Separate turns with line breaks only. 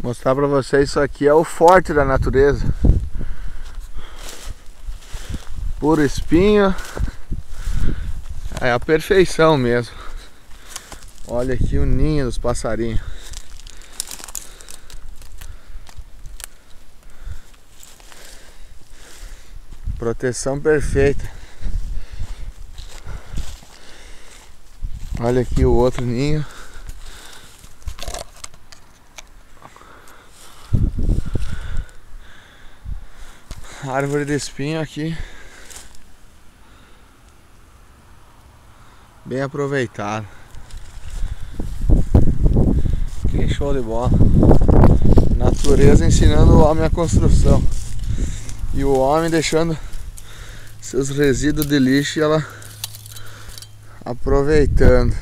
Mostrar pra vocês, isso aqui é o forte da natureza. Puro espinho. É a perfeição mesmo. Olha aqui o ninho dos passarinhos. Proteção perfeita. Olha aqui o outro ninho. Árvore de espinho aqui. Bem aproveitado. Que show de bola. Natureza ensinando o homem a construção. E o homem deixando seus resíduos de lixo e ela aproveitando.